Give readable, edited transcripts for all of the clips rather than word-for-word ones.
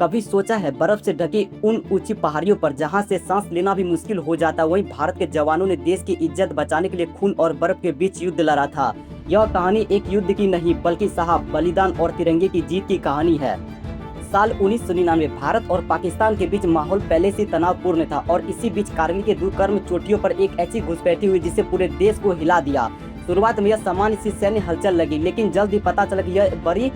कभी सोचा है बर्फ से ढकी उन ऊंची पहाड़ियों पर जहां से सांस लेना भी मुश्किल हो जाता, वहीं भारत के जवानों ने देश की इज्जत बचाने के लिए खून और बर्फ के बीच युद्ध लड़ा था। यह कहानी एक युद्ध की नहीं बल्कि साहब बलिदान और तिरंगे की जीत की कहानी है। साल 1999 भारत और पाकिस्तान के बीच माहौल पहले से तनावपूर्ण था और इसी बीच कारगिल के दुष्कर्म चोटियों पर एक ऐसी घुसपैठी हुई जिससे पूरे देश को हिला दिया। शुरुआत में यह सामान्य सी सैन्य हलचल लगी, लेकिन जल्द ही पता चला कि यह बड़ी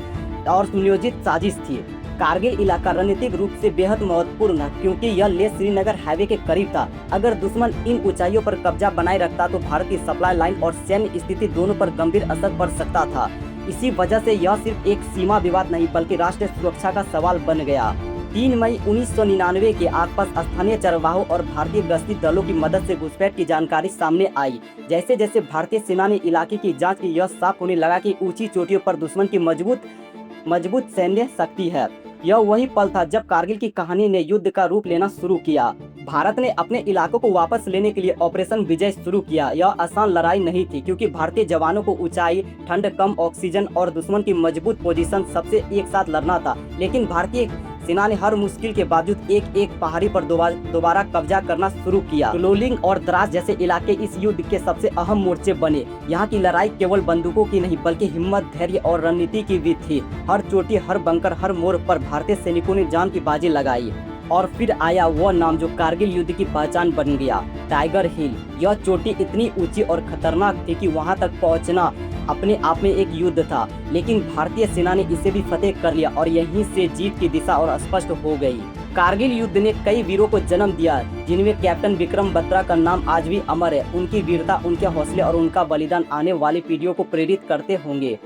और सुनियोजित साजिश थी। कारगिल इलाका रणनीतिक रूप से बेहद महत्वपूर्ण है क्योंकि यह लेह श्रीनगर हाईवे के करीब था। अगर दुश्मन इन ऊंचाइयों पर कब्जा बनाए रखता तो भारत की सप्लाई लाइन और सैन्य स्थिति दोनों पर गंभीर असर पड़ सकता था। इसी वजह से यह सिर्फ एक सीमा विवाद नहीं बल्कि राष्ट्रीय सुरक्षा का सवाल बन गया। 3 मई 1999 के आसपास स्थानीय चरवाहों और भारतीय गश्ती दलों की मदद से घुसपैठ की जानकारी सामने आई। जैसे जैसे भारतीय सेना ने इलाके की जांच की, यह साफ होने लगा कि ऊंची चोटियों पर दुश्मन की मजबूत सैन्य शक्ति है। यह वही पल था जब कारगिल की कहानी ने युद्ध का रूप लेना शुरू किया। भारत ने अपने इलाकों को वापस लेने के लिए ऑपरेशन विजय शुरू किया। यह आसान लड़ाई नहीं थी क्योंकि भारतीय जवानों को ऊंचाई, ठंड, कम ऑक्सीजन और दुश्मन की मजबूत पोजीशन सबसे एक साथ लड़ना था। लेकिन भारतीय सेना ने हर मुश्किल के बावजूद एक एक पहाड़ी पर दोबारा कब्जा करना शुरू किया। टोलोलिंग और द्रास जैसे इलाके इस युद्ध के सबसे अहम मोर्चे बने। यहाँ की लड़ाई केवल बंदूकों की नहीं बल्कि हिम्मत, धैर्य और रणनीति की भी थी। हर चोटी, हर बंकर, हर मोड़ पर भारतीय सैनिकों ने जान की बाजी लगाई। और फिर आया वह नाम जो कारगिल युद्ध की पहचान बन गया, टाइगर हिल। यह चोटी इतनी ऊंची और खतरनाक थी कि वहां तक पहुंचना अपने आप में एक युद्ध था, लेकिन भारतीय सेना ने इसे भी फतेह कर लिया और यहीं से जीत की दिशा और स्पष्ट हो गई। कारगिल युद्ध ने कई वीरों को जन्म दिया, जिनमें कैप्टन विक्रम बत्रा का नाम आज भी अमर है। उनकी वीरता, उनके हौसले और उनका बलिदान आने वाली पीढ़ियों को प्रेरित करते होंगे।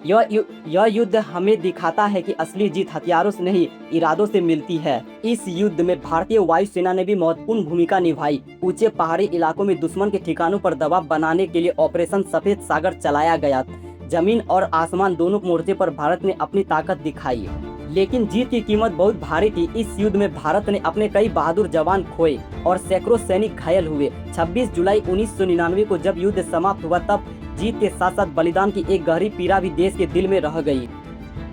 यह युद्ध हमें दिखाता है कि असली जीत हथियारों से नहीं, इरादों से मिलती है। इस युद्ध में भारतीय वायुसेना ने भी महत्वपूर्ण भूमिका निभाई। ऊंचे पहाड़ी इलाकों में दुश्मन के ठिकानों पर दबाव बनाने के लिए ऑपरेशन सफेद सागर चलाया गया। जमीन और आसमान दोनों मोर्चे पर भारत ने अपनी ताकत दिखाई, लेकिन जीत की कीमत बहुत भारी थी। इस युद्ध में भारत ने अपने कई बहादुर जवान खोए और सैकड़ों सैनिक घायल हुए। 26 जुलाई 1999 को जब युद्ध समाप्त हुआ तब जीत के साथ साथ बलिदान की एक गहरी पीड़ा भी देश के दिल में रह गई।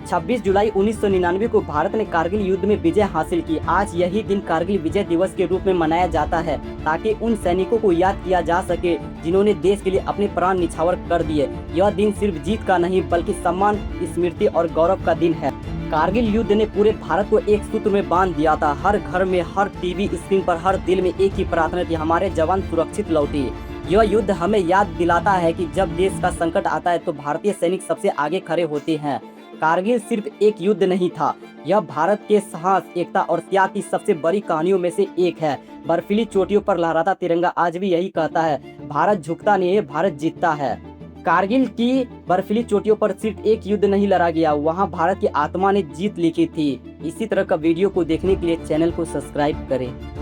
26 जुलाई 1999 को भारत ने कारगिल युद्ध में विजय हासिल की। आज यही दिन कारगिल विजय दिवस के रूप में मनाया जाता है ताकि उन सैनिकों को याद किया जा सके जिन्होंने देश के लिए अपने प्राण निछावर कर दिए। यह दिन सिर्फ जीत का नहीं बल्कि सम्मान, स्मृति और गौरव का दिन है। कारगिल युद्ध ने पूरे भारत को एक सूत्र में बांध दिया था। हर घर में, हर टीवी स्क्रीन पर, हर दिल में एक ही प्रार्थना थी, हमारे जवान सुरक्षित लौटे। यह युद्ध हमें याद दिलाता है कि जब देश का संकट आता है तो भारतीय सैनिक सबसे आगे खड़े होते हैं। कारगिल सिर्फ एक युद्ध नहीं था, यह भारत के साहस, एकता और त्याग की सबसे बड़ी कहानियों में से एक है। बर्फीली चोटियों पर लहराता तिरंगा आज भी यही कहता है, भारत झुकता नहीं है, भारत जीतता है। कारगिल की बर्फीली चोटियों पर सिर्फ एक युद्ध नहीं लड़ा गया, वहाँ भारत की आत्मा ने जीत लिखी थी। इसी तरह का वीडियो को देखने के लिए चैनल को सब्सक्राइब करें।